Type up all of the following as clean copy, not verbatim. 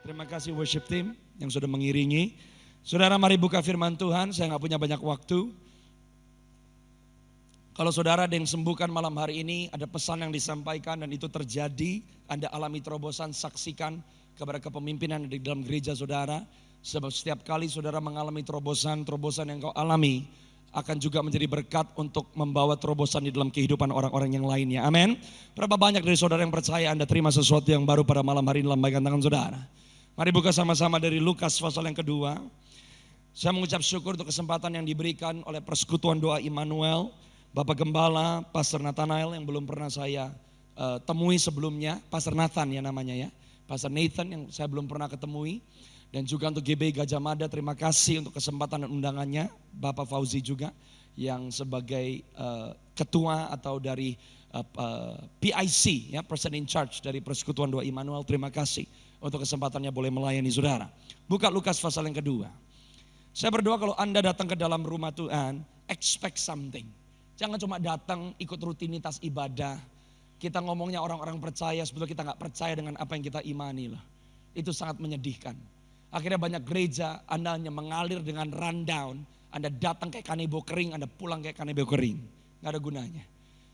Terima kasih worship team yang sudah mengiringi. Saudara, mari buka firman Tuhan, saya gak punya banyak waktu. Kalau saudara ada yang sembuhkan malam hari ini, ada pesan yang disampaikan dan itu terjadi, Anda alami terobosan, saksikan kepada kepemimpinan di dalam gereja saudara. Sebab setiap kali saudara mengalami terobosan yang kau alami, akan juga menjadi berkat untuk membawa terobosan di dalam kehidupan orang-orang yang lainnya. Amin. Berapa banyak dari saudara yang percaya Anda terima sesuatu yang baru pada malam hari ini, lambaikan tangan saudara. Mari buka sama-sama dari Lukas pasal yang kedua. Saya mengucap syukur untuk kesempatan yang diberikan oleh Persekutuan Doa Immanuel, Bapak Gembala, Pastor Nathanael yang belum pernah saya temui sebelumnya. Pastor Nathan ya namanya ya. Pastor Nathan yang saya belum pernah ketemui. Dan juga untuk GBI Gajah Mada, terima kasih untuk kesempatan dan undangannya. Bapak Fauzi juga yang sebagai ketua atau dari PIC, ya, Person in Charge dari Persekutuan Doa Immanuel. Terima kasih untuk kesempatannya boleh melayani saudara. Buka Lukas pasal yang kedua. Saya berdoa kalau Anda datang ke dalam rumah Tuhan, expect something. Jangan cuma datang ikut rutinitas ibadah. Kita ngomongnya orang-orang percaya, sebetulnya kita gak percaya dengan apa yang kita imani loh. Itu sangat menyedihkan. Akhirnya banyak gereja, Anda hanya mengalir dengan rundown. Anda datang kayak kanebo kering, Anda pulang kayak kanebo kering. Gak ada gunanya.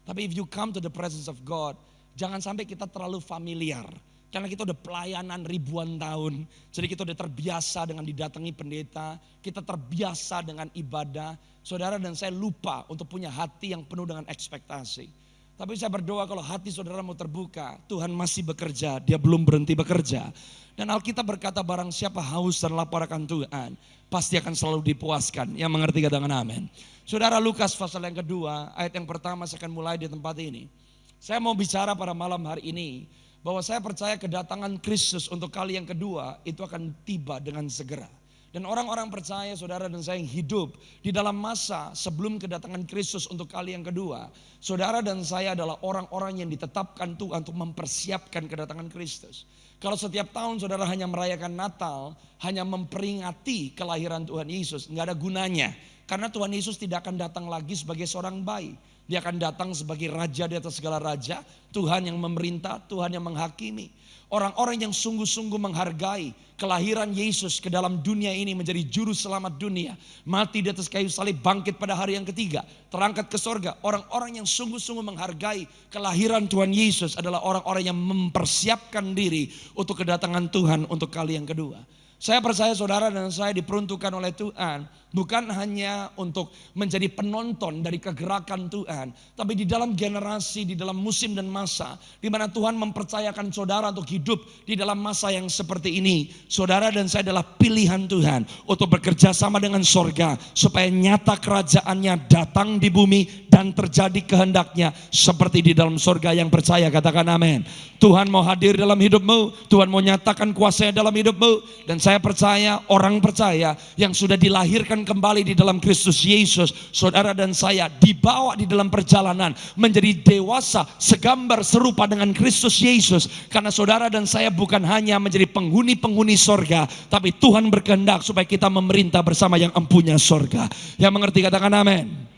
Tapi if you come to the presence of God, jangan sampai kita terlalu familiar. Karena kita udah pelayanan ribuan tahun. Jadi kita udah terbiasa dengan didatangi pendeta. Kita terbiasa dengan ibadah. Saudara dan saya lupa untuk punya hati yang penuh dengan ekspektasi. Tapi saya berdoa kalau hati saudara mau terbuka, Tuhan masih bekerja, Dia belum berhenti bekerja. Dan Alkitab berkata barang siapa haus dan lapar akan Tuhan, pasti akan selalu dipuaskan. Yang mengerti katakan amin. Saudara, Lukas pasal yang kedua, ayat yang pertama saya akan mulai di tempat ini. Saya mau bicara pada malam hari ini, bahwa saya percaya kedatangan Kristus untuk kali yang kedua itu akan tiba dengan segera. Dan orang-orang percaya saudara dan saya yang hidup di dalam masa sebelum kedatangan Kristus untuk kali yang kedua. Saudara dan saya adalah orang-orang yang ditetapkan Tuhan untuk mempersiapkan kedatangan Kristus. Kalau setiap tahun saudara hanya merayakan Natal, hanya memperingati kelahiran Tuhan Yesus, nggak ada gunanya. Karena Tuhan Yesus tidak akan datang lagi sebagai seorang bayi. Dia akan datang sebagai raja di atas segala raja, Tuhan yang memerintah, Tuhan yang menghakimi. Orang-orang yang sungguh-sungguh menghargai kelahiran Yesus ke dalam dunia ini menjadi juru selamat dunia. Mati di atas kayu salib, bangkit pada hari yang ketiga, terangkat ke sorga. Orang-orang yang sungguh-sungguh menghargai kelahiran Tuhan Yesus adalah orang-orang yang mempersiapkan diri untuk kedatangan Tuhan untuk kali yang kedua. Saya percaya saudara dan saya diperuntukkan oleh Tuhan bukan hanya untuk menjadi penonton dari kegerakan Tuhan, tapi di dalam generasi, di dalam musim dan masa di mana Tuhan mempercayakan saudara untuk hidup di dalam masa yang seperti ini. Saudara dan saya adalah pilihan Tuhan untuk bekerja sama dengan sorga supaya nyata kerajaannya datang di bumi dan terjadi kehendaknya seperti di dalam sorga. Yang percaya katakan amin. Tuhan mau hadir dalam hidupmu, Tuhan mau nyatakan kuasanya dalam hidupmu. Dan saya percaya orang percaya yang sudah dilahirkan kembali di dalam Kristus Yesus, saudara dan saya dibawa di dalam perjalanan menjadi dewasa segambar serupa dengan Kristus Yesus. Karena saudara dan saya bukan hanya menjadi penghuni-penghuni sorga, tapi Tuhan berkehendak supaya kita memerintah bersama yang empunya sorga. Yang mengerti katakan amin.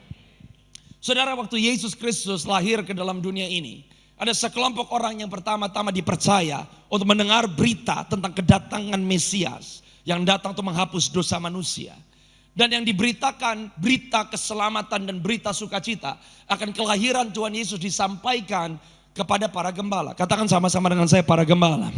Saudara, waktu Yesus Kristus lahir ke dalam dunia ini, ada sekelompok orang yang pertama-tama dipercaya untuk mendengar berita tentang kedatangan Mesias yang datang untuk menghapus dosa manusia. Dan yang diberitakan berita keselamatan dan berita sukacita akan kelahiran Tuhan Yesus disampaikan kepada para gembala. Katakan sama-sama dengan saya, para gembala.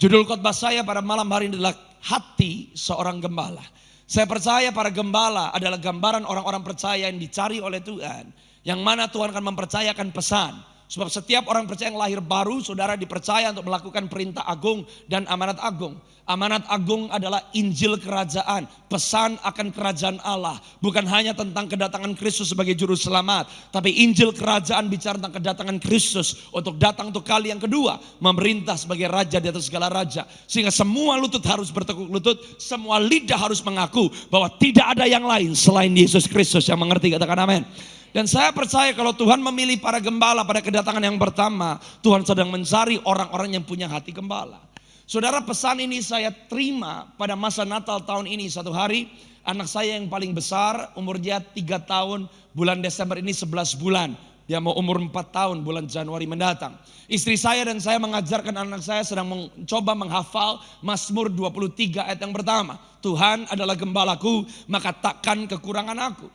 Judul khotbah saya pada malam hari ini adalah hati seorang gembala. Saya percaya para gembala adalah gambaran orang-orang percaya yang dicari oleh Tuhan, yang mana Tuhan akan mempercayakan pesan. Sebab setiap orang percaya yang lahir baru, saudara dipercaya untuk melakukan perintah agung dan amanat agung. Amanat agung adalah Injil kerajaan, pesan akan kerajaan Allah. Bukan hanya tentang kedatangan Kristus sebagai juru selamat, tapi Injil kerajaan bicara tentang kedatangan Kristus untuk datang untuk kali yang kedua, memerintah sebagai raja di atas segala raja. Sehingga semua lutut harus bertekuk lutut, semua lidah harus mengaku bahwa tidak ada yang lain selain Yesus Kristus. Yang mengerti katakan amin. Dan saya percaya kalau Tuhan memilih para gembala pada kedatangan yang pertama, Tuhan sedang mencari orang-orang yang punya hati gembala. Saudara, pesan ini saya terima pada masa Natal tahun ini. Satu hari anak saya yang paling besar, umurnya 3 tahun, bulan Desember ini 11 bulan. Dia mau umur 4 tahun bulan Januari mendatang. Istri saya dan saya mengajarkan anak saya sedang mencoba menghafal Mazmur 23 ayat yang pertama. Tuhan adalah gembalaku, maka takkan kekurangan aku.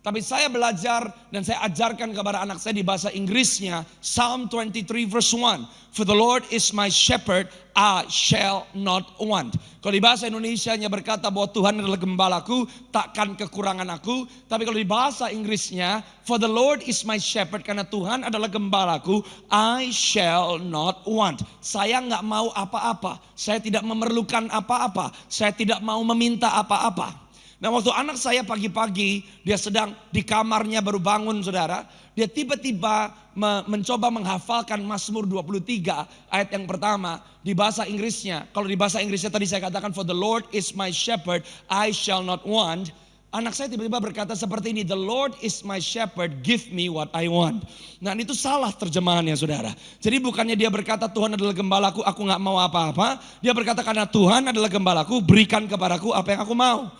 Tapi saya belajar dan saya ajarkan kepada anak saya di bahasa Inggrisnya Psalm 23 verse 1. For the Lord is my shepherd, I shall not want. Kalau di bahasa Indonesianya berkata bahwa Tuhan adalah gembalaku, takkan kekurangan aku. Tapi kalau di bahasa Inggrisnya, for the Lord is my shepherd, karena Tuhan adalah gembalaku, I shall not want. Saya nggak mau apa-apa, saya tidak memerlukan apa-apa, saya tidak mau meminta apa-apa. Nah, waktu anak saya pagi-pagi, dia sedang di kamarnya baru bangun saudara. Dia tiba-tiba mencoba menghafalkan Mazmur 23 ayat yang pertama di bahasa Inggrisnya. Kalau di bahasa Inggrisnya tadi saya katakan for the Lord is my shepherd, I shall not want. Anak saya tiba-tiba berkata seperti ini, the Lord is my shepherd, give me what I want. Nah, itu salah terjemahannya saudara. Jadi bukannya dia berkata Tuhan adalah gembalaku, aku gak mau apa-apa. Dia berkata karena Tuhan adalah gembalaku, berikan kepadaku apa yang aku mau.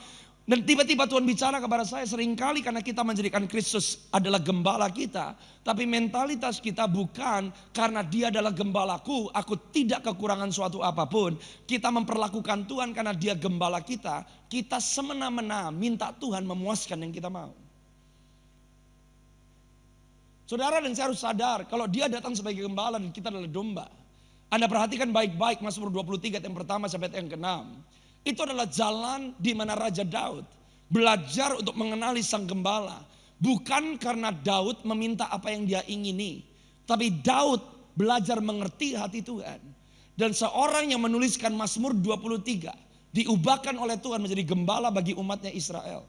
Dan tiba-tiba Tuhan bicara kepada saya seringkali karena kita menjadikan Kristus adalah gembala kita. Tapi mentalitas kita bukan karena dia adalah gembalaku, aku tidak kekurangan suatu apapun. Kita memperlakukan Tuhan karena dia gembala kita. Kita semena-mena minta Tuhan memuaskan yang kita mau. Saudara dan saya harus sadar kalau dia datang sebagai gembala dan kita adalah domba. Anda perhatikan baik-baik Mazmur 23 yang pertama sampai yang ke-6. Itu adalah jalan di mana Raja Daud belajar untuk mengenali sang gembala. Bukan karena Daud meminta apa yang dia ingini. Tapi Daud belajar mengerti hati Tuhan. Dan seorang yang menuliskan Mazmur 23 diubahkan oleh Tuhan menjadi gembala bagi umatnya Israel.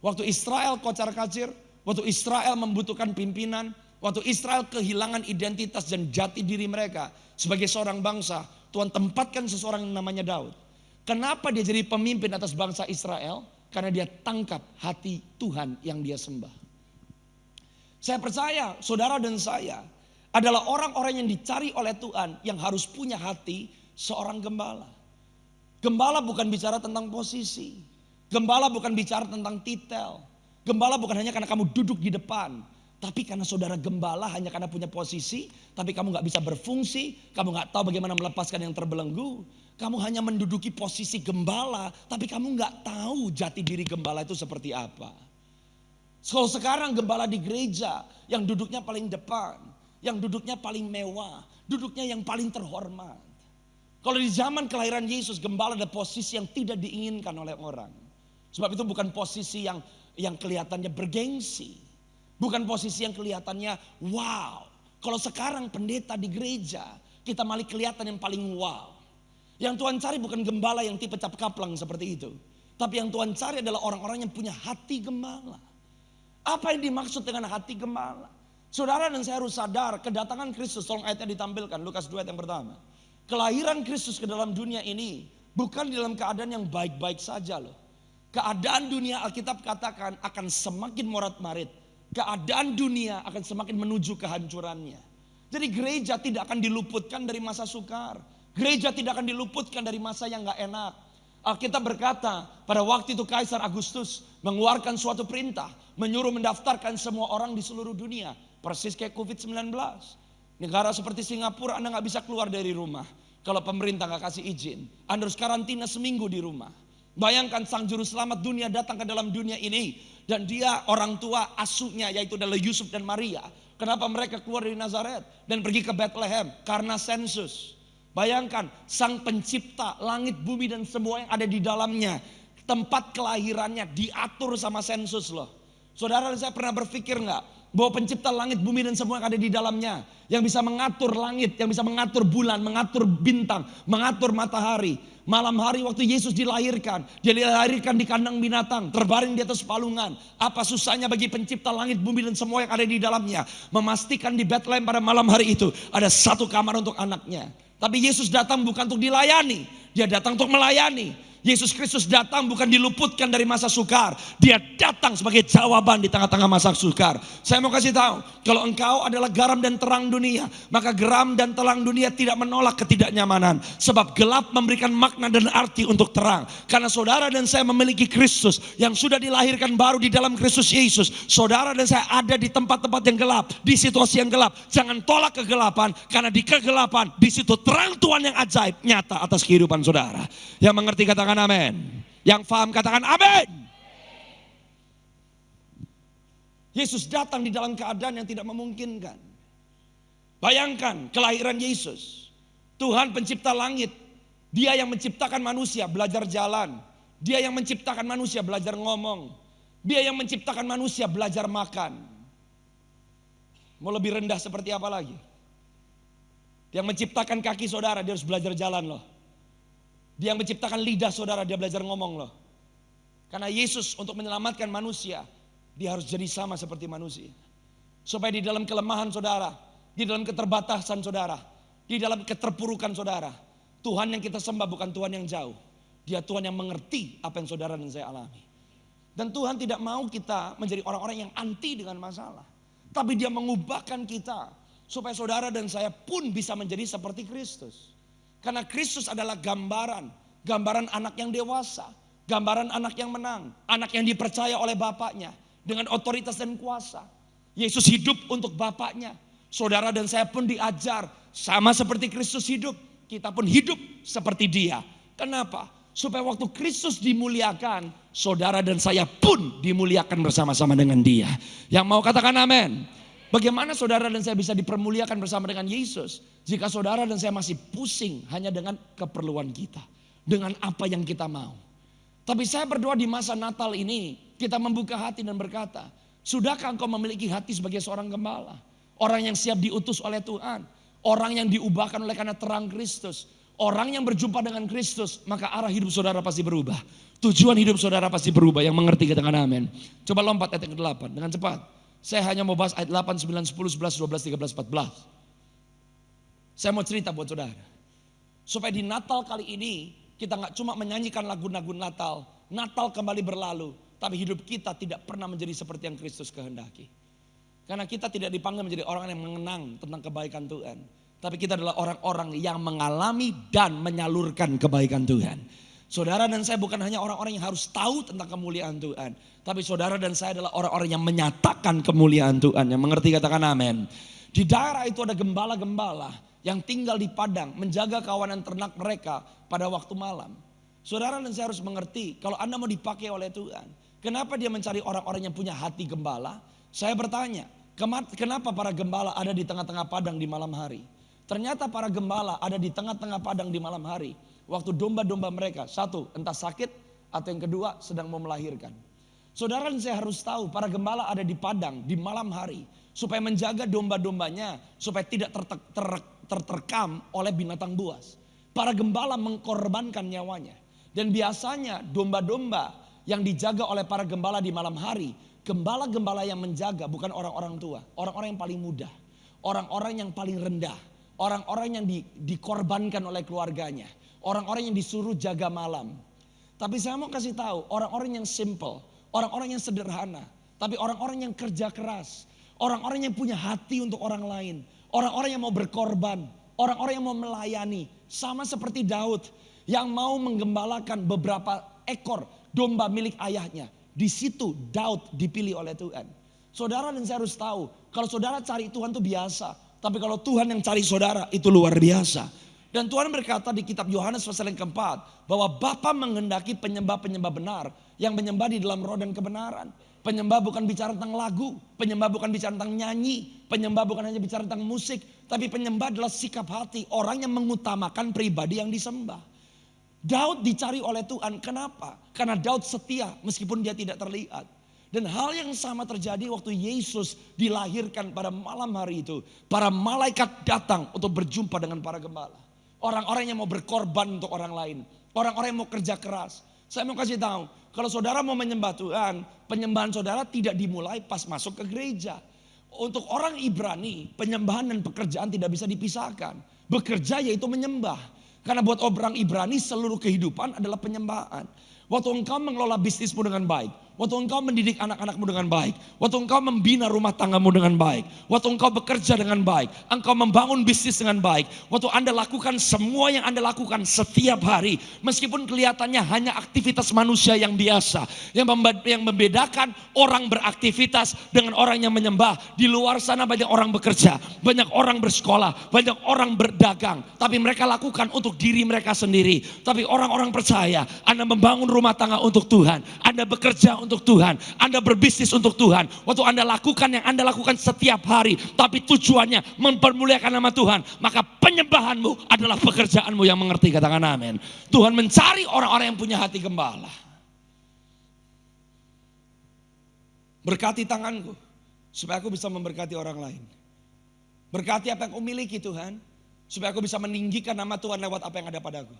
Waktu Israel kocar-kacir, waktu Israel membutuhkan pimpinan, waktu Israel kehilangan identitas dan jati diri mereka sebagai seorang bangsa, Tuhan tempatkan seseorang yang namanya Daud. Kenapa dia jadi pemimpin atas bangsa Israel? Karena dia tangkap hati Tuhan yang dia sembah. Saya percaya saudara dan saya adalah orang-orang yang dicari oleh Tuhan yang harus punya hati seorang gembala. Gembala bukan bicara tentang posisi. Gembala bukan bicara tentang titel. Gembala bukan hanya karena kamu duduk di depan. Tapi karena saudara gembala hanya karena punya posisi. Tapi kamu gak bisa berfungsi. Kamu gak tahu bagaimana melepaskan yang terbelenggu. Kamu hanya menduduki posisi gembala, tapi kamu gak tahu jati diri gembala itu seperti apa. Kalau sekarang gembala di gereja yang duduknya paling depan, yang duduknya paling mewah, duduknya yang paling terhormat. Kalau di zaman kelahiran Yesus, gembala ada posisi yang tidak diinginkan oleh orang. Sebab itu bukan posisi yang kelihatannya bergengsi. Bukan posisi yang kelihatannya wow. Kalau sekarang pendeta di gereja, kita malah kelihatan yang paling wow. Yang Tuhan cari bukan gembala yang tipe cap kaplang seperti itu. Tapi yang Tuhan cari adalah orang-orang yang punya hati gembala. Apa yang dimaksud dengan hati gembala? Saudara dan saya harus sadar kedatangan Kristus, tolong ayatnya ditampilkan, Lukas 2 ayat yang pertama. Kelahiran Kristus ke dalam dunia ini bukan dalam keadaan yang baik-baik saja loh. Keadaan dunia Alkitab katakan akan semakin morat-marit. Keadaan dunia akan semakin menuju kehancurannya. Jadi gereja tidak akan diluputkan dari masa sukar. Gereja tidak akan diluputkan dari masa yang gak enak. Alkitab berkata pada waktu itu Kaisar Agustus mengeluarkan suatu perintah. Menyuruh mendaftarkan semua orang di seluruh dunia. Persis kayak COVID-19. Negara seperti Singapura Anda gak bisa keluar dari rumah. Kalau pemerintah gak kasih izin. Anda harus karantina seminggu di rumah. Bayangkan sang juru selamat dunia datang ke dalam dunia ini. Dan dia orang tua asuhnya yaitu adalah Yusuf dan Maria. Kenapa mereka keluar dari Nazaret dan pergi ke Bethlehem? Karena sensus. Bayangkan sang pencipta langit, bumi dan semua yang ada di dalamnya. Tempat kelahirannya diatur sama sensus loh. Saudara saya pernah berpikir gak bahwa pencipta langit, bumi dan semua yang ada di dalamnya. Yang bisa mengatur langit, yang bisa mengatur bulan, mengatur bintang, mengatur matahari. Malam hari waktu Yesus dilahirkan, dia dilahirkan di kandang binatang, terbaring di atas palungan. Apa susahnya bagi pencipta langit, bumi dan semua yang ada di dalamnya. Memastikan di Bethlehem pada malam hari itu ada satu kamar untuk anaknya. Tapi Yesus datang bukan untuk dilayani, dia datang untuk melayani. Yesus Kristus datang bukan diluputkan dari masa sukar. Dia datang sebagai jawaban di tengah-tengah masa sukar. Saya mau kasih tahu, kalau engkau adalah garam dan terang dunia, maka garam dan terang dunia tidak menolak ketidaknyamanan. Sebab gelap memberikan makna dan arti untuk terang. Karena saudara dan saya memiliki Kristus yang sudah dilahirkan baru di dalam Kristus Yesus. Saudara dan saya ada di tempat-tempat yang gelap, di situasi yang gelap. Jangan tolak kegelapan, karena di kegelapan, di situ terang Tuhan yang ajaib nyata atas kehidupan saudara. Yang mengerti katakan amin. Yang paham katakan amin. Yesus datang di dalam keadaan yang tidak memungkinkan. Bayangkan kelahiran Yesus. Tuhan pencipta langit. Dia yang menciptakan manusia belajar jalan. Dia yang menciptakan manusia belajar ngomong. Dia yang menciptakan manusia belajar makan. Mau lebih rendah seperti apa lagi? Dia yang menciptakan kaki saudara, dia harus belajar jalan loh. Dia yang menciptakan lidah saudara, dia belajar ngomong loh. Karena Yesus untuk menyelamatkan manusia, dia harus jadi sama seperti manusia. Supaya di dalam kelemahan saudara, di dalam keterbatasan saudara, di dalam keterpurukan saudara, Tuhan yang kita sembah bukan Tuhan yang jauh. Dia Tuhan yang mengerti apa yang saudara dan saya alami. Dan Tuhan tidak mau kita menjadi orang-orang yang anti dengan masalah. Tapi dia mengubahkan kita supaya saudara dan saya pun bisa menjadi seperti Kristus. Karena Kristus adalah gambaran anak yang dewasa, gambaran anak yang menang, anak yang dipercaya oleh bapaknya dengan otoritas dan kuasa. Yesus hidup untuk bapaknya. Saudara dan saya pun diajar sama seperti Kristus hidup, kita pun hidup seperti dia. Kenapa? Supaya waktu Kristus dimuliakan, saudara dan saya pun dimuliakan bersama-sama dengan dia. Yang mau katakan amin. Bagaimana saudara dan saya bisa dipermuliakan bersama dengan Yesus jika saudara dan saya masih pusing hanya dengan keperluan kita, dengan apa yang kita mau. Tapi saya berdoa di masa Natal ini kita membuka hati dan berkata, sudahkah engkau memiliki hati sebagai seorang gembala? Orang yang siap diutus oleh Tuhan, orang yang diubahkan oleh karena terang Kristus, orang yang berjumpa dengan Kristus, maka arah hidup saudara pasti berubah. Tujuan hidup saudara pasti berubah. Yang mengerti katakan amin. Coba lompat ayat yang ke-8 dengan cepat. Saya hanya mau bahas ayat 8, 9, 10, 11, 12, 13, 14. Saya mau cerita buat saudara. Supaya di Natal kali ini kita gak cuma menyanyikan lagu-lagu Natal. Natal kembali berlalu. Tapi hidup kita tidak pernah menjadi seperti yang Kristus kehendaki. Karena kita tidak dipanggil menjadi orang yang mengenang tentang kebaikan Tuhan. Tapi kita adalah orang-orang yang mengalami dan menyalurkan kebaikan Tuhan. Saudara dan saya bukan hanya orang-orang yang harus tahu tentang kemuliaan Tuhan. Tapi saudara dan saya adalah orang-orang yang menyatakan kemuliaan Tuhan. Yang mengerti katakan amin. Di daerah itu ada gembala-gembala yang tinggal di padang. Menjaga kawanan ternak mereka pada waktu malam. Saudara dan saya harus mengerti kalau Anda mau dipakai oleh Tuhan. Kenapa dia mencari orang-orang yang punya hati gembala? Saya bertanya, kenapa para gembala ada di tengah-tengah padang di malam hari? Ternyata para gembala ada di tengah-tengah padang di malam hari. Waktu domba-domba mereka, satu entah sakit atau yang kedua sedang mau melahirkan. Saudara dan saya harus tahu para gembala ada di padang di malam hari. Supaya menjaga domba-dombanya supaya tidak terterkam oleh binatang buas. Para gembala mengkorbankan nyawanya. Dan biasanya domba-domba yang dijaga oleh para gembala di malam hari. Gembala-gembala yang menjaga bukan orang-orang tua. Orang-orang yang paling muda. Orang-orang yang paling rendah. Orang-orang yang dikorbankan oleh keluarganya. Orang-orang yang disuruh jaga malam. Tapi saya mau kasih tahu, orang-orang yang simple, orang-orang yang sederhana, tapi orang-orang yang kerja keras, orang-orang yang punya hati untuk orang lain, orang-orang yang mau berkorban, orang-orang yang mau melayani, sama seperti Daud yang mau menggembalakan beberapa ekor domba milik ayahnya. Di situ Daud dipilih oleh Tuhan. Saudara dan saya harus tahu, kalau saudara cari Tuhan itu biasa, tapi kalau Tuhan yang cari saudara itu luar biasa. Dan Tuhan berkata di kitab Yohanes pasal yang keempat bahwa Bapa menghendaki penyembah-penyembah benar yang menyembah di dalam roh dan kebenaran. Penyembah bukan bicara tentang lagu, penyembah bukan bicara tentang nyanyi, penyembah bukan hanya bicara tentang musik, tapi penyembah adalah sikap hati orang yang mengutamakan pribadi yang disembah. Daud dicari oleh Tuhan, kenapa? Karena Daud setia meskipun dia tidak terlihat. Dan hal yang sama terjadi waktu Yesus dilahirkan pada malam hari itu. Para malaikat datang untuk berjumpa dengan para gembala. Orang-orang yang mau berkorban untuk orang lain. Orang-orang yang mau kerja keras. Saya mau kasih tahu, kalau saudara mau menyembah Tuhan, penyembahan saudara tidak dimulai pas masuk ke gereja. Untuk orang Ibrani, penyembahan dan pekerjaan tidak bisa dipisahkan. Bekerja yaitu menyembah. Karena buat orang Ibrani seluruh kehidupan adalah penyembahan. Waktu engkau mengelola bisnismu dengan baik, waktu engkau mendidik anak-anakmu dengan baik, waktu engkau membina rumah tanggamu dengan baik, waktu engkau bekerja dengan baik, engkau membangun bisnis dengan baik, waktu Anda lakukan semua yang Anda lakukan setiap hari, meskipun kelihatannya hanya aktivitas manusia yang biasa, yang membedakan orang beraktivitas dengan orang yang menyembah. Di luar sana banyak orang bekerja, banyak orang bersekolah, banyak orang berdagang, tapi mereka lakukan untuk diri mereka sendiri. Tapi orang-orang percaya, Anda membangun rumah tangga untuk Tuhan, Anda bekerja untuk Tuhan, Anda berbisnis untuk Tuhan. Waktu Anda lakukan yang Anda lakukan setiap hari, tapi tujuannya mempermuliakan nama Tuhan, maka penyembahanmu adalah pekerjaanmu yang mengerti. Katakan amin. Tuhan mencari orang-orang yang punya hati gembala. Berkati tanganku supaya aku bisa memberkati orang lain. Berkati apa yang aku miliki Tuhan, supaya aku bisa meninggikan nama Tuhan lewat apa yang ada padaku.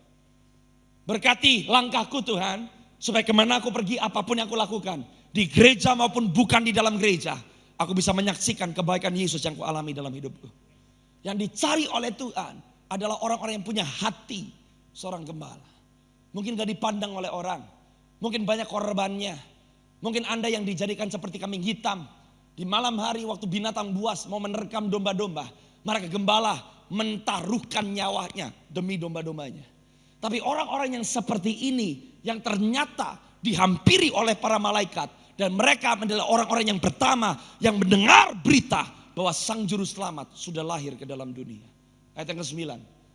Berkati langkahku Tuhan, supaya kemana aku pergi, apapun yang aku lakukan, di gereja maupun bukan di dalam gereja, aku bisa menyaksikan kebaikan Yesus yang kualami dalam hidupku. Yang dicari oleh Tuhan adalah orang-orang yang punya hati seorang gembala. Mungkin gak dipandang oleh orang, mungkin banyak korbannya, mungkin Anda yang dijadikan seperti kambing hitam. Di malam hari waktu binatang buas mau menerkam domba-domba, maka gembala mentaruhkan nyawanya demi domba-dombanya. Tapi orang-orang yang seperti ini yang ternyata dihampiri oleh para malaikat, dan mereka adalah orang-orang yang pertama yang mendengar berita bahwa Sang Juru Selamat sudah lahir ke dalam dunia. Ayat yang ke-9.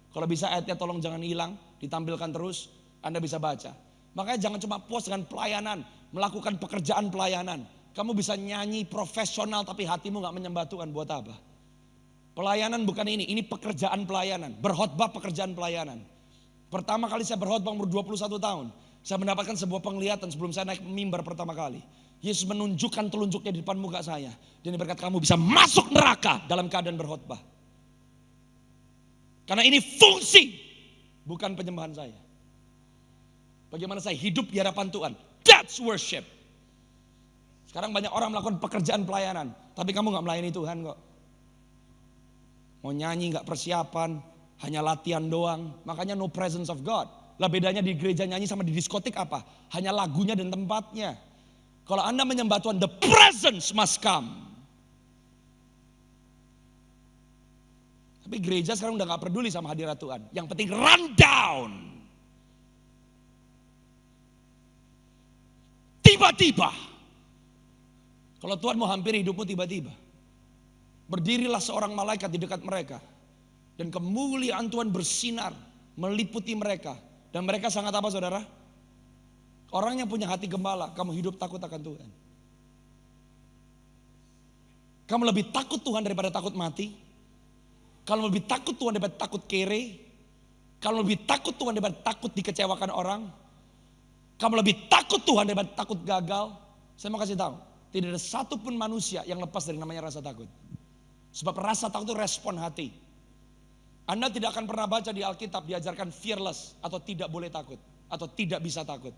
Kalau bisa ayatnya tolong jangan hilang, ditampilkan terus, Anda bisa baca. Makanya jangan cuma puas dengan pelayanan, melakukan pekerjaan pelayanan. Kamu bisa nyanyi profesional tapi hatimu gak menyembah Tuhan, buat apa? Pelayanan bukan ini pekerjaan pelayanan. Berkhotbah pekerjaan pelayanan. Pertama kali saya berkhotbah umur 21 tahun. Saya mendapatkan sebuah penglihatan sebelum saya naik mimbar pertama kali. Yesus menunjukkan telunjuknya di depan muka saya. Dan dia berkata, kamu bisa masuk neraka dalam keadaan berkhotbah. Karena ini fungsi, bukan penyembahan saya. Bagaimana saya hidup di hadapan Tuhan. That's worship. Sekarang banyak orang melakukan pekerjaan pelayanan, tapi kamu gak melayani Tuhan kok. Mau nyanyi gak persiapan, hanya latihan doang, makanya no presence of God. Lah bedanya di gereja nyanyi sama di diskotik apa? Hanya lagunya dan tempatnya. Kalau Anda menyembah Tuhan, the presence must come. Tapi gereja sekarang udah gak peduli sama hadirat Tuhan. Yang penting run down. Tiba-tiba. Kalau Tuhan mau hampiri hidupmu tiba-tiba. Berdirilah seorang malaikat di dekat mereka. Dan kemuliaan Tuhan bersinar meliputi mereka. Dan mereka sangat apa saudara? Orang yang punya hati gembala, kamu hidup takut akan Tuhan. Kamu lebih takut Tuhan daripada takut mati. Kamu lebih takut Tuhan daripada takut kere. Kamu lebih takut Tuhan daripada takut dikecewakan orang. Kamu lebih takut Tuhan daripada takut gagal. Saya mau kasih tahu, tidak ada satupun manusia yang lepas dari namanya rasa takut. Sebab rasa takut itu respon hati. Anda tidak akan pernah baca di Alkitab diajarkan fearless atau tidak boleh takut atau tidak bisa takut.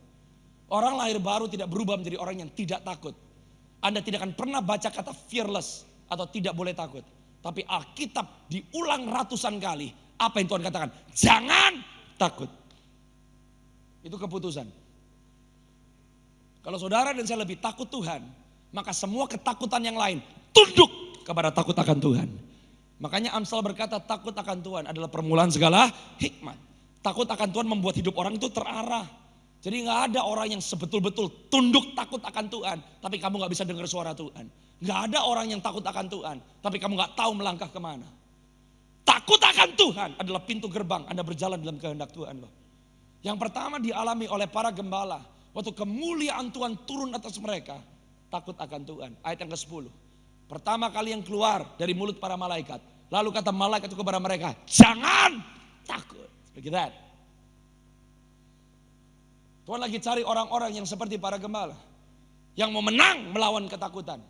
Orang lahir baru tidak berubah menjadi orang yang tidak takut. Anda tidak akan pernah baca kata fearless atau tidak boleh takut. Tapi Alkitab diulang ratusan kali. Apa yang Tuhan katakan? Jangan takut. Itu keputusan. Kalau saudara dan saya lebih takut Tuhan, maka semua ketakutan yang lain tunduk kepada takut akan Tuhan. Makanya Amsal berkata takut akan Tuhan adalah permulaan segala hikmat. Takut akan Tuhan membuat hidup orang itu terarah. Jadi gak ada orang yang sebetul-betul tunduk takut akan Tuhan, tapi kamu gak bisa dengar suara Tuhan. Gak ada orang yang takut akan Tuhan, tapi kamu gak tahu melangkah kemana. Takut akan Tuhan adalah pintu gerbang Anda berjalan dalam kehendak Tuhan. Yang pertama dialami oleh para gembala. Waktu kemuliaan Tuhan turun atas mereka, takut akan Tuhan. Ayat yang ke-10. Pertama kali yang keluar dari mulut para malaikat. Lalu kata malaikat itu kepada mereka, jangan takut. Look at that. Tuhan lagi cari orang-orang yang seperti para gembala. Yang mau menang melawan ketakutan.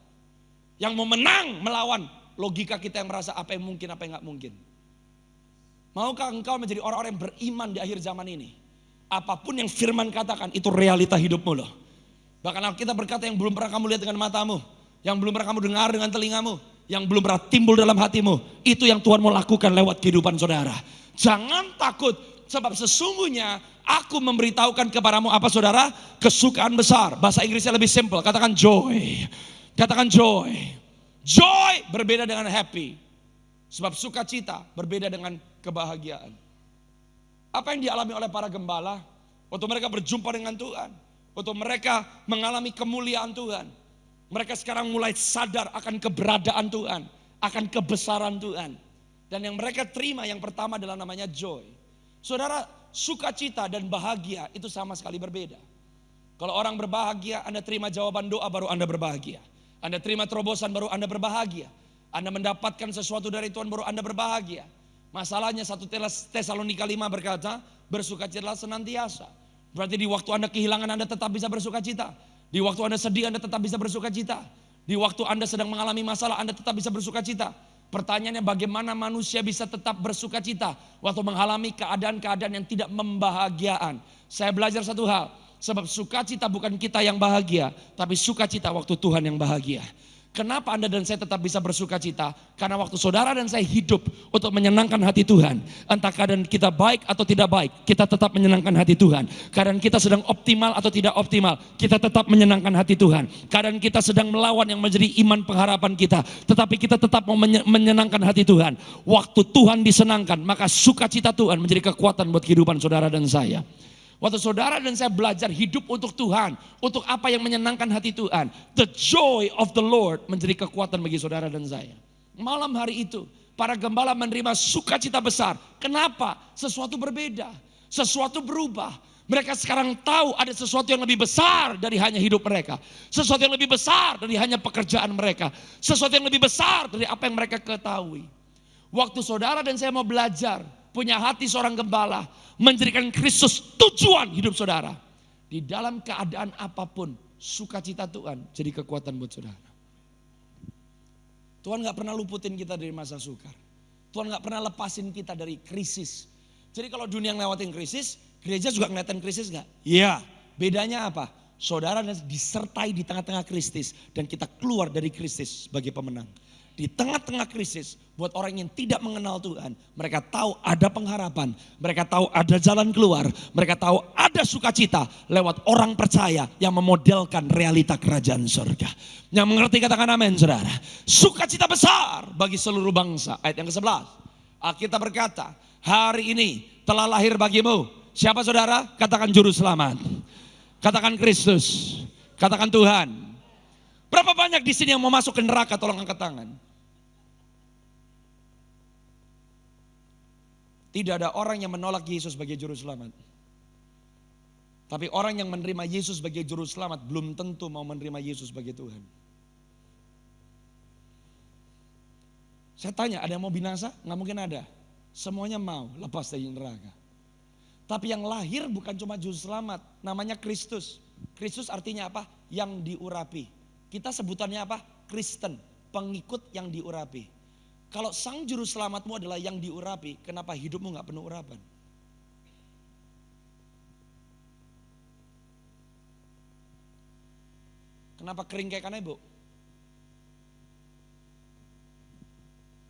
Yang mau menang melawan logika kita yang merasa apa yang mungkin, apa yang gak mungkin. Maukah engkau menjadi orang-orang yang beriman di akhir zaman ini? Apapun yang firman katakan itu realita hidupmu loh. Bahkan Alkitab berkata yang belum pernah kamu lihat dengan matamu, yang belum pernah kamu dengar dengan telingamu, yang belum pernah timbul dalam hatimu, itu yang Tuhan mau lakukan lewat kehidupan saudara. Jangan takut, Sebab sesungguhnya aku memberitahukan kepadamu apa saudara? Kesukaan besar. Bahasa Inggrisnya lebih simple. Katakan joy. Katakan joy. Joy berbeda dengan happy. Sebab sukacita berbeda dengan kebahagiaan. Apa yang dialami oleh para gembala? Waktu mereka berjumpa dengan Tuhan. Waktu mereka mengalami kemuliaan Tuhan. Mereka sekarang mulai sadar akan keberadaan Tuhan. Akan kebesaran Tuhan. Dan yang mereka terima yang pertama adalah namanya joy. Saudara, sukacita dan bahagia itu sama sekali berbeda. Kalau orang berbahagia, Anda terima jawaban doa baru Anda berbahagia. Anda terima terobosan baru Anda berbahagia. Anda mendapatkan sesuatu dari Tuhan baru Anda berbahagia. Masalahnya 1 Tesalonika 5 berkata, bersukacitalah senantiasa. Berarti di waktu Anda kehilangan Anda tetap bisa bersukacita. Di waktu Anda sedih Anda tetap bisa bersukacita. Di waktu Anda sedang mengalami masalah Anda tetap bisa bersukacita. Pertanyaannya bagaimana manusia bisa tetap bersukacita waktu mengalami keadaan-keadaan yang tidak membahagiaan. Saya belajar satu hal, sebab sukacita bukan kita yang bahagia, tapi sukacita waktu Tuhan yang bahagia. Kenapa Anda dan saya tetap bisa bersukacita? Karena waktu saudara dan saya hidup untuk menyenangkan hati Tuhan. Entah keadaan kita baik atau tidak baik, kita tetap menyenangkan hati Tuhan. Keadaan kita sedang optimal atau tidak optimal, kita tetap menyenangkan hati Tuhan. Keadaan kita sedang melawan yang menjadi iman pengharapan kita, tetapi kita tetap mau menyenangkan hati Tuhan. Waktu Tuhan disenangkan, maka sukacita Tuhan menjadi kekuatan buat kehidupan saudara dan saya. Waktu saudara dan saya belajar hidup untuk Tuhan, untuk apa yang menyenangkan hati Tuhan, the joy of the Lord menjadi kekuatan bagi saudara dan saya. Malam hari itu, para gembala menerima sukacita besar. Kenapa? Sesuatu berbeda, sesuatu berubah. Mereka sekarang tahu ada sesuatu yang lebih besar dari hanya hidup mereka. Sesuatu yang lebih besar dari hanya pekerjaan mereka. Sesuatu yang lebih besar dari apa yang mereka ketahui. Waktu saudara dan saya mau belajar, punya hati seorang gembala, menjadikan Kristus tujuan hidup saudara. Di dalam keadaan apapun, sukacita Tuhan jadi kekuatan buat saudara. Tuhan gak pernah luputin kita dari masa sukar. Tuhan gak pernah lepasin kita dari krisis. Jadi kalau dunia ngelewatin krisis, gereja juga ngeliatin krisis gak? Iya. Bedanya apa? Saudara disertai di tengah-tengah krisis dan kita keluar dari krisis sebagai pemenang. Di tengah-tengah krisis, buat orang yang tidak mengenal Tuhan, mereka tahu ada pengharapan, mereka tahu ada jalan keluar, mereka tahu ada sukacita lewat orang percaya yang memodelkan realita kerajaan surga. Yang mengerti katakan amin saudara. Sukacita besar bagi seluruh bangsa. Ayat yang ke-11. Alkitab berkata, hari ini telah lahir bagimu. Siapa saudara? Katakan juru selamat. Katakan Kristus. Katakan Tuhan. Berapa banyak di sini yang mau masuk ke neraka? Tolong angkat tangan. Tidak ada orang yang menolak Yesus sebagai juru selamat. Tapi orang yang menerima Yesus sebagai juru selamat belum tentu mau menerima Yesus sebagai Tuhan. Saya tanya, ada yang mau binasa? Nggak mungkin ada. Semuanya mau lepas dari neraka. Tapi yang lahir bukan cuma juru selamat, namanya Kristus. Kristus artinya apa? Yang diurapi. Kita sebutannya apa? Kristen, pengikut yang diurapi. Kalau sang juru selamatmu adalah yang diurapi, kenapa hidupmu gak penuh urapan? Kenapa kering kayak kanebo?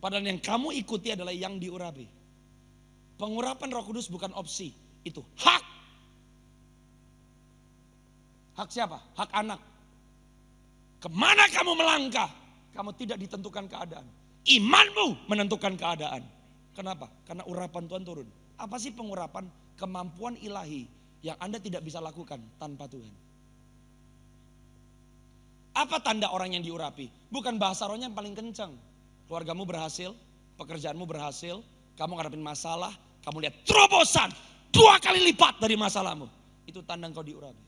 Padahal yang kamu ikuti adalah yang diurapi. Pengurapan Roh Kudus bukan opsi, itu hak. Hak siapa? Hak anak. Kemana kamu melangkah? Kamu tidak ditentukan keadaan. Imanmu menentukan keadaan. Kenapa? Karena urapan Tuhan turun. Apa sih pengurapan? Kemampuan ilahi yang Anda tidak bisa lakukan tanpa Tuhan. Apa tanda orang yang diurapi? Bukan bahasa rohnya yang paling kencang. Keluargamu berhasil, pekerjaanmu berhasil, kamu ngadepin masalah, kamu lihat terobosan 2 kali lipat dari masalahmu. Itu tanda engkau diurapi.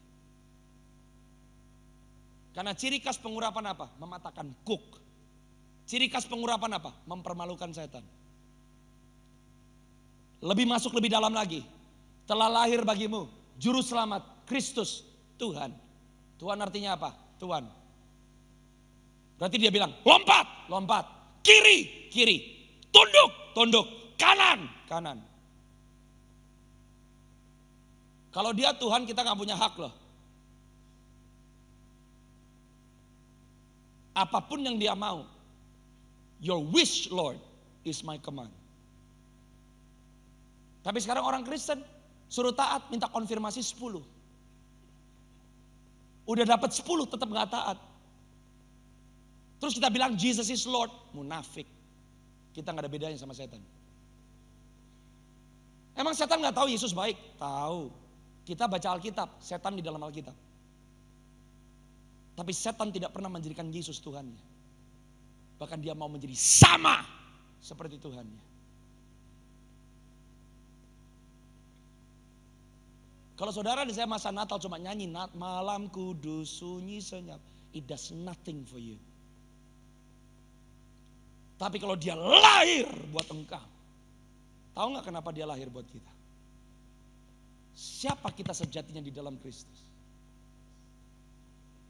Karena ciri khas pengurapan apa? Mematahkan kuk. Ciri khas pengurapan apa? Mempermalukan setan. Lebih masuk lebih dalam lagi. Telah lahir bagimu juru selamat Kristus Tuhan. Tuhan artinya apa? Tuhan. Berarti dia bilang lompat, lompat. Kiri, kiri. Tunduk, tunduk. Kanan, kanan. Kalau dia Tuhan kita gak punya hak loh. Apapun yang dia mau. Your wish, Lord, is my command. Tapi sekarang orang Kristen suruh taat, minta konfirmasi 10. Udah dapat 10 tetap gak taat. Terus kita bilang Jesus is Lord, munafik. Kita gak ada bedanya sama setan. Emang setan gak tahu Yesus baik? Tahu. Kita baca Alkitab, setan di dalam Alkitab. Tapi setan tidak pernah menjadikan Yesus Tuhannya. Bahkan dia mau menjadi sama seperti Tuhannya. Kalau saudara di saya masa Natal cuma nyanyi malam kudus sunyi senyap, it does nothing for you. Tapi kalau dia lahir buat engkau, tahu gak kenapa dia lahir buat kita? Siapa kita sejatinya di dalam Kristus?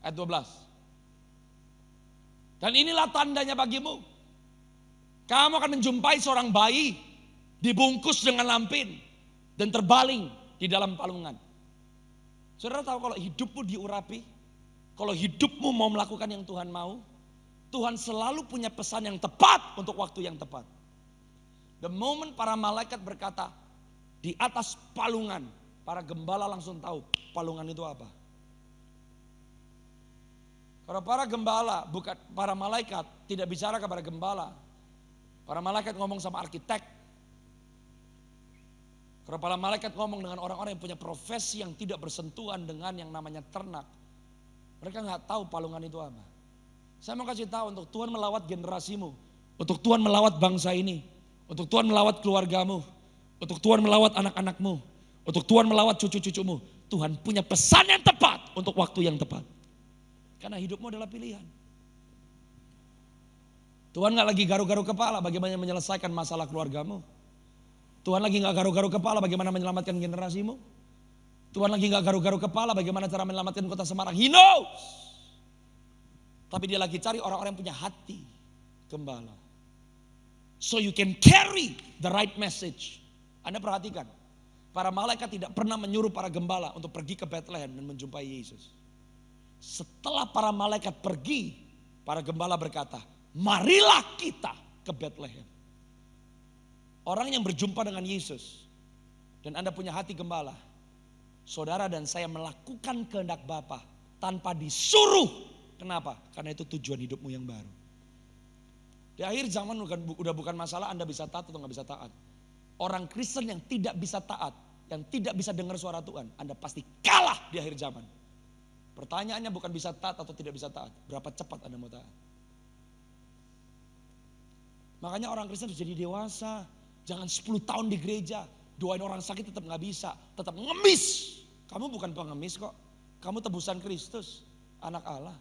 Ayat 12. Dan inilah tandanya bagimu. Kamu akan menjumpai seorang bayi dibungkus dengan lampin dan terbaling di dalam palungan. Saudara tahu kalau hidupmu diurapi, kalau hidupmu mau melakukan yang Tuhan mau, Tuhan selalu punya pesan yang tepat untuk waktu yang tepat. The moment para malaikat berkata di atas palungan, para gembala langsung tahu palungan itu apa. Kalau para gembala, bukan para malaikat tidak bicara kepada gembala. Para malaikat ngomong sama arsitek. Kalau para malaikat ngomong dengan orang-orang yang punya profesi yang tidak bersentuhan dengan yang namanya ternak. Mereka nggak tahu palungan itu apa. Saya mau kasih tahu untuk Tuhan melawat generasimu. Untuk Tuhan melawat bangsa ini. Untuk Tuhan melawat keluargamu. Untuk Tuhan melawat anak-anakmu. Untuk Tuhan melawat cucu-cucumu. Tuhan punya pesan yang tepat untuk waktu yang tepat. Karena hidupmu adalah pilihan. Tuhan gak lagi garu-garu kepala bagaimana menyelesaikan masalah keluargamu. Tuhan lagi gak garu-garu kepala bagaimana menyelamatkan generasimu. Tuhan lagi gak garu-garu kepala bagaimana cara menyelamatkan kota Semarang. He knows. Tapi dia lagi cari orang-orang yang punya hati gembala. So you can carry the right message. Anda perhatikan. Para malaikat tidak pernah menyuruh para gembala untuk pergi ke Bethlehem dan menjumpai Yesus. Setelah para malaikat pergi, para gembala berkata, marilah kita ke Bethlehem. Orang yang berjumpa dengan Yesus, dan Anda punya hati gembala, saudara dan saya melakukan kehendak Bapa tanpa disuruh. Kenapa? Karena itu tujuan hidupmu yang baru. Di akhir zaman udah bukan masalah Anda bisa taat atau gak bisa taat. Orang Kristen yang tidak bisa taat, yang tidak bisa dengar suara Tuhan, Anda pasti kalah di akhir zaman. Pertanyaannya bukan bisa taat atau tidak bisa taat. Berapa cepat Anda mau taat? Makanya orang Kristen harus jadi dewasa. Jangan 10 tahun di gereja. Doain orang sakit tetap gak bisa. Tetap ngemis. Kamu bukan pengemis kok. Kamu tebusan Kristus. Anak Allah.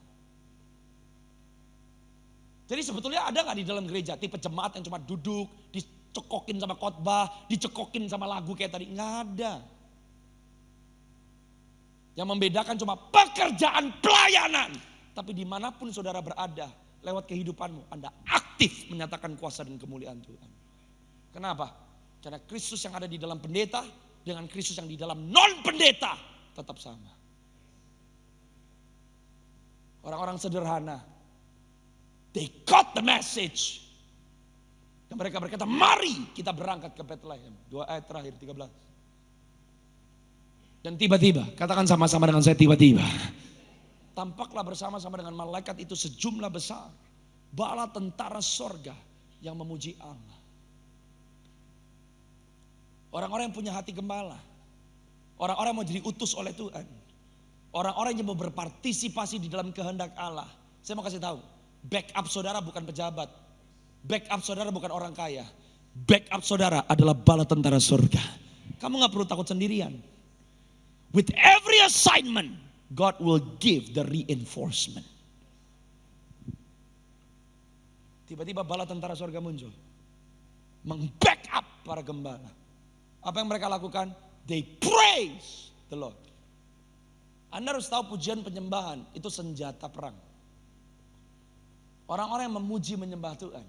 Jadi sebetulnya ada gak di dalam gereja tipe jemaat yang cuma duduk. Dicekokin sama khotbah. Dicekokin sama lagu kayak tadi. Gak ada. Yang membedakan cuma pekerjaan pelayanan. Tapi dimanapun saudara berada, lewat kehidupanmu, Anda aktif menyatakan kuasa dan kemuliaan Tuhan. Kenapa? Karena Kristus yang ada di dalam pendeta, dengan Kristus yang di dalam non pendeta, tetap sama. Orang-orang sederhana, they got the message. Dan mereka berkata, mari kita berangkat ke Bethlehem. 2 ayat terakhir, 13. Dan tiba-tiba, katakan sama-sama dengan saya tiba-tiba. Tampaklah bersama-sama dengan malaikat itu sejumlah besar bala tentara sorga yang memuji Allah. Orang-orang yang punya hati gembala. Orang-orang yang mau jadi utus oleh Tuhan. Orang-orang yang mau berpartisipasi di dalam kehendak Allah. Saya mau kasih tahu, backup saudara bukan pejabat. Backup saudara bukan orang kaya. Backup saudara adalah bala tentara sorga. Kamu gak perlu takut sendirian. With every assignment, God will give the reinforcement. Tiba-tiba bala tentara surga muncul. Meng-backup para gembala. Apa yang mereka lakukan? They praise the Lord. Anda harus tahu pujian penyembahan itu senjata perang. Orang-orang yang memuji menyembah Tuhan,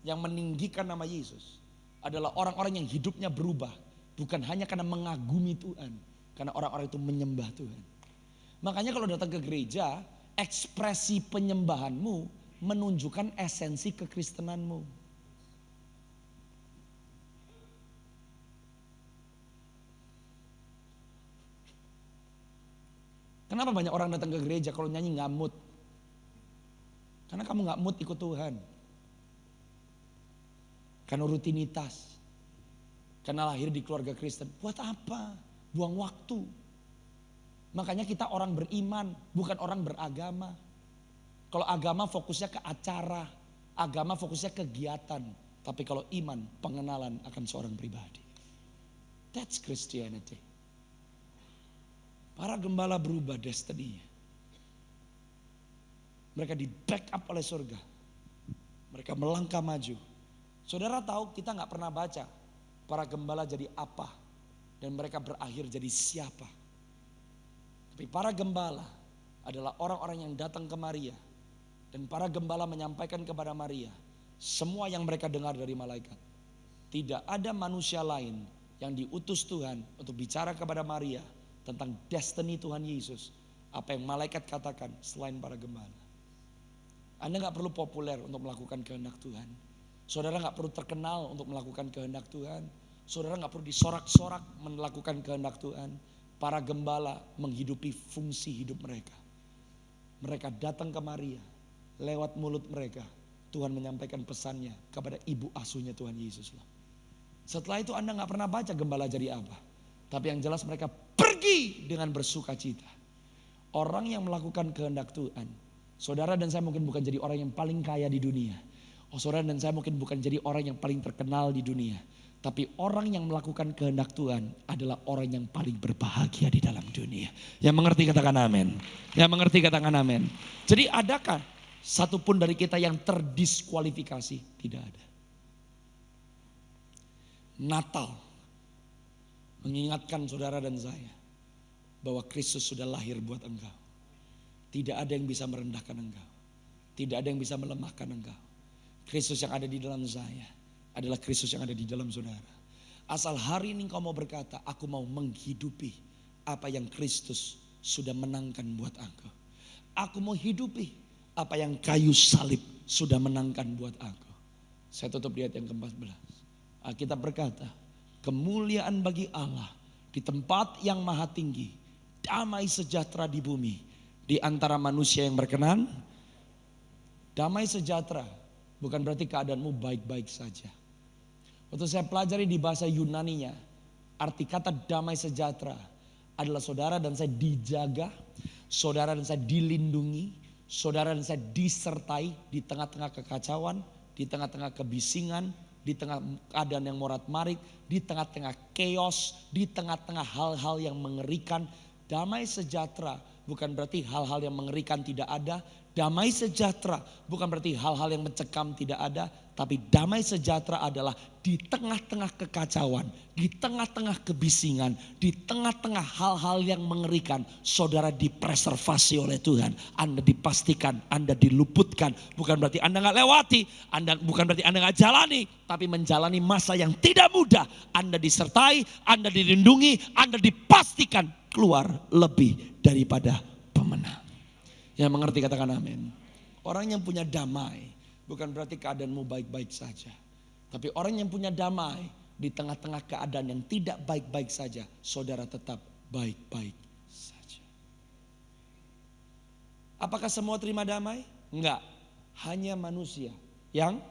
yang meninggikan nama Yesus, adalah orang-orang yang hidupnya berubah. Bukan hanya karena mengagumi Tuhan. Karena orang-orang itu menyembah Tuhan. Makanya kalau datang ke gereja, ekspresi penyembahanmu menunjukkan esensi kekristenanmu. Kenapa banyak orang datang ke gereja kalau nyanyi nggak mood? Karena kamu nggak mood ikut Tuhan. Karena rutinitas. Karena lahir di keluarga Kristen. Buat apa? Buang waktu. Makanya kita orang beriman, bukan orang beragama. Kalau agama fokusnya ke acara, agama fokusnya kegiatan. Tapi kalau iman, pengenalan akan seorang pribadi. That's Christianity. Para gembala berubah destiny-nya. Mereka di backup oleh surga. Mereka melangkah maju. Saudara tahu kita gak pernah baca para gembala jadi apa. Dan mereka berakhir jadi siapa. Tapi para gembala adalah orang-orang yang datang ke Maria. Dan para gembala menyampaikan kepada Maria semua yang mereka dengar dari malaikat. Tidak ada manusia lain yang diutus Tuhan untuk bicara kepada Maria tentang destiny Tuhan Yesus. Apa yang malaikat katakan selain para gembala. Anda gak perlu populer untuk melakukan kehendak Tuhan. Saudara gak perlu terkenal untuk melakukan kehendak Tuhan. Saudara gak perlu disorak-sorak melakukan kehendak Tuhan. Para gembala menghidupi fungsi hidup mereka. Mereka datang ke Maria. Lewat mulut mereka Tuhan menyampaikan pesannya kepada ibu asuhnya Tuhan Yesus. Setelah itu Anda gak pernah baca gembala jadi apa. Tapi yang jelas mereka pergi dengan bersuka cita. Orang yang melakukan kehendak Tuhan. Saudara dan saya mungkin bukan jadi orang yang paling kaya di dunia. Saudara dan saya mungkin bukan jadi orang yang paling terkenal di dunia. Tapi orang yang melakukan kehendak Tuhan adalah orang yang paling berbahagia di dalam dunia. Yang mengerti katakan amin. Yang mengerti katakan amin. Jadi adakah satupun dari kita yang terdiskualifikasi? Tidak ada. Natal mengingatkan saudara dan saya bahwa Kristus sudah lahir buat engkau. Tidak ada yang bisa merendahkan engkau. Tidak ada yang bisa melemahkan engkau. Kristus yang ada di dalam saya adalah Kristus yang ada di dalam saudara. Asal hari ini engkau mau berkata, aku mau menghidupi apa yang Kristus sudah menangkan buat aku. Aku mau hidupi apa yang kayu salib sudah menangkan buat aku. Saya tutup di ayat yang ke-14. Alkitab berkata, kemuliaan bagi Allah di tempat yang maha tinggi, damai sejahtera di bumi di antara manusia yang berkenan. Damai sejahtera bukan berarti keadaanmu baik-baik saja. Waktu saya pelajari di bahasa Yunaninya, arti kata damai sejahtera adalah saudara dan saya dijaga, saudara dan saya dilindungi, saudara dan saya disertai di tengah-tengah kekacauan, di tengah-tengah kebisingan, di tengah keadaan yang morat-marit, di tengah-tengah chaos, di tengah-tengah hal-hal yang mengerikan. Damai sejahtera bukan berarti hal-hal yang mengerikan tidak ada. Damai sejahtera bukan berarti hal-hal yang mencekam tidak ada. Tapi damai sejahtera adalah di tengah-tengah kekacauan, di tengah-tengah kebisingan, di tengah-tengah hal-hal yang mengerikan. Saudara dipreservasi oleh Tuhan. Anda dipastikan, Anda diluputkan. Bukan berarti Anda gak lewati, bukan berarti Anda gak jalani. Tapi menjalani masa yang tidak mudah. Anda disertai, Anda dilindungi, Anda dipastikan keluar lebih daripada pemenang. Yang mengerti katakan amin. Orang yang punya damai bukan berarti keadaanmu baik-baik saja. Tapi orang yang punya damai di tengah-tengah keadaan yang tidak baik-baik saja, saudara tetap baik-baik saja. Apakah semua terima damai? Enggak. Hanya manusia yang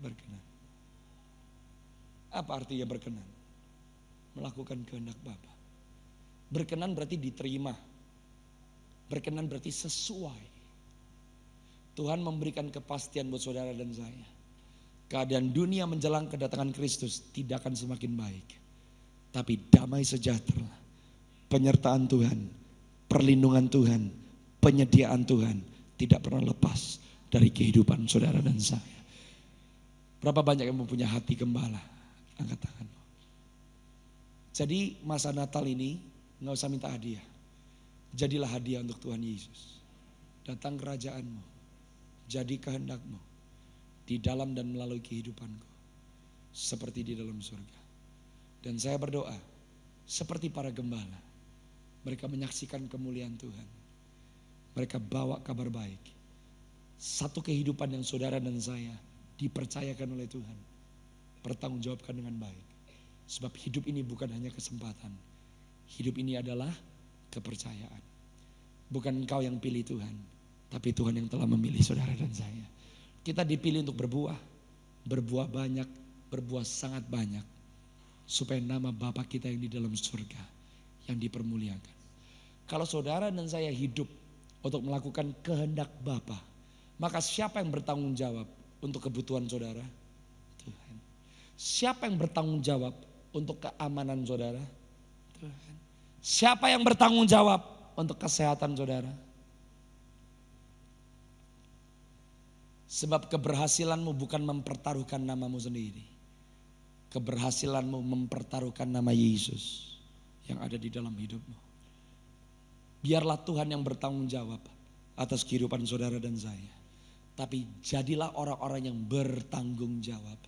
berkenan. Apa artinya berkenan? Melakukan kehendak Bapa. Berkenan berarti diterima. Berkenan berarti sesuai. Tuhan memberikan kepastian buat saudara dan saya. Keadaan dunia menjelang kedatangan Kristus tidak akan semakin baik. Tapi damai sejahtera, penyertaan Tuhan, perlindungan Tuhan, penyediaan Tuhan tidak pernah lepas dari kehidupan saudara dan saya. Berapa banyak yang mempunyai hati gembala? Angkat tangan. Jadi masa Natal ini gak usah minta hadiah. Jadilah hadiah untuk Tuhan Yesus. Datang kerajaanmu. Jadi kehendakmu. Di dalam dan melalui kehidupanku. Seperti di dalam surga. Dan saya berdoa. Seperti para gembala. Mereka menyaksikan kemuliaan Tuhan. Mereka bawa kabar baik. Satu kehidupan yang saudara dan saya dipercayakan oleh Tuhan. Bertanggungjawabkan dengan baik. Sebab hidup ini bukan hanya kesempatan. Hidup ini adalah kepercayaan. Bukan engkau yang pilih Tuhan, tapi Tuhan yang telah memilih saudara dan saya. Kita dipilih untuk berbuah, berbuah banyak, berbuah sangat banyak. Supaya nama Bapa kita yang di dalam surga yang dipermuliakan. Kalau saudara dan saya hidup untuk melakukan kehendak Bapa, maka siapa yang bertanggung jawab untuk kebutuhan saudara? Tuhan. Siapa yang bertanggung jawab untuk keamanan saudara? Tuhan. Siapa yang bertanggung jawab untuk kesehatan saudara? Sebab keberhasilanmu bukan mempertaruhkan namamu sendiri. Keberhasilanmu mempertaruhkan nama Yesus yang ada di dalam hidupmu. Biarlah Tuhan yang bertanggung jawab atas kehidupan saudara dan saya. Tapi jadilah orang-orang yang bertanggung jawab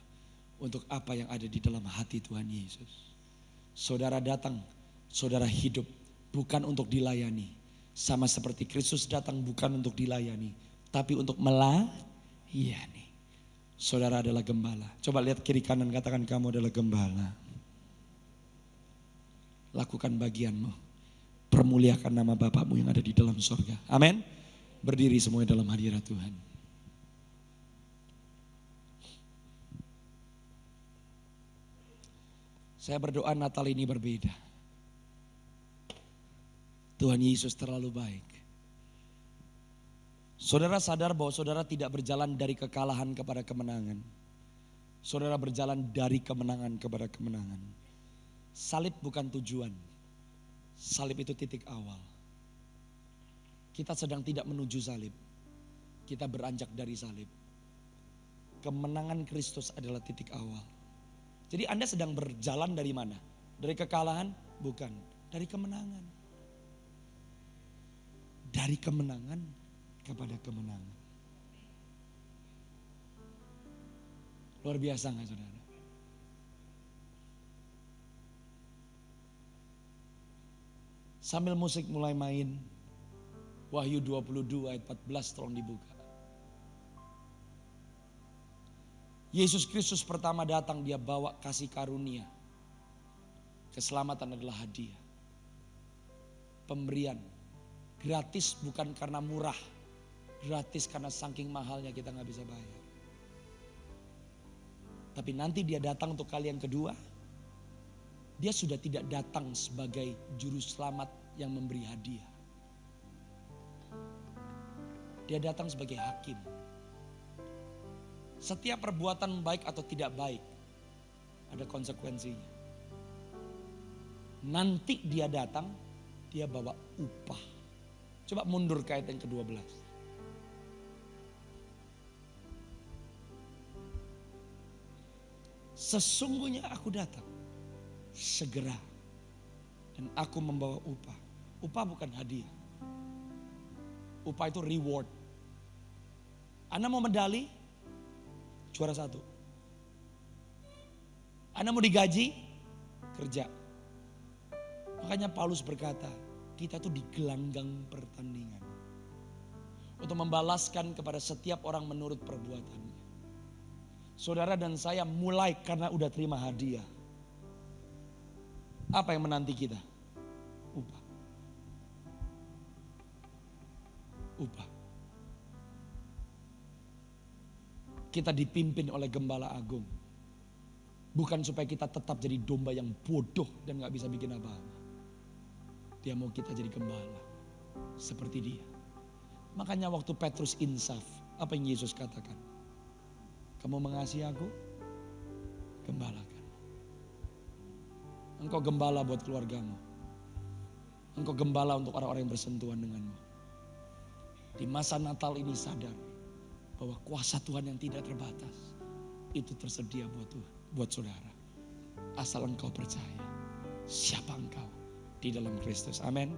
untuk apa yang ada di dalam hati Tuhan Yesus. Saudara datang, saudara hidup bukan untuk dilayani. Sama seperti Kristus datang bukan untuk dilayani, tapi untuk melayani. Saudara adalah gembala. Coba lihat kiri kanan, katakan kamu adalah gembala. Lakukan bagianmu. Permuliakan nama Bapakmu yang ada di dalam surga. Amin. Berdiri semuanya dalam hadirat Tuhan. Saya berdoa Natal ini berbeda. Tuhan Yesus terlalu baik. Saudara sadar bahwa saudara tidak berjalan dari kekalahan kepada kemenangan. Saudara berjalan dari kemenangan kepada kemenangan. Salib bukan tujuan. Salib itu titik awal. Kita sedang tidak menuju salib. Kita beranjak dari salib. Kemenangan Kristus adalah titik awal. Jadi Anda sedang berjalan dari mana? Dari kekalahan? Bukan. Dari kemenangan. Dari kemenangan kepada kemenangan. Luar biasa gak saudara? Sambil musik mulai main, Wahyu 22 ayat 14 tolong dibuka. Yesus Kristus pertama datang, dia bawa kasih karunia. Keselamatan adalah hadiah. Pemberian. Gratis bukan karena murah. Gratis karena saking mahalnya kita gak bisa bayar. Tapi nanti dia datang untuk kali yang kedua. Dia sudah tidak datang sebagai juru selamat yang memberi hadiah. Dia datang sebagai hakim. Setiap perbuatan baik atau tidak baik ada konsekuensinya. Nanti dia datang, dia bawa upah. Coba mundur ke ayat yang ke-12. Sesungguhnya aku datang segera dan aku membawa upah. Upah bukan hadiah. Upah itu reward. Anda mau medali? Juara 1. Anda mau digaji? Kerja. Makanya Paulus berkata, kita tuh di gelanggang pertandingan. Untuk membalaskan kepada setiap orang menurut perbuatannya. Saudara dan saya mulai karena udah terima hadiah. Apa yang menanti kita? Upah. Upah. Kita dipimpin oleh Gembala Agung. Bukan supaya kita tetap jadi domba yang bodoh dan gak bisa bikin apa-apa. Dia mau kita jadi gembala. Seperti dia. Makanya waktu Petrus insaf, apa yang Yesus katakan? Kamu mengasihi aku? Gembalakan. Engkau gembala buat keluargamu. Engkau gembala untuk orang-orang yang bersentuhan denganmu. Di masa Natal ini sadar bahwa kuasa Tuhan yang tidak terbatas itu tersedia buat Tuhan, buat saudara. Asal engkau percaya siapa engkau di dalam Kristus. Amin.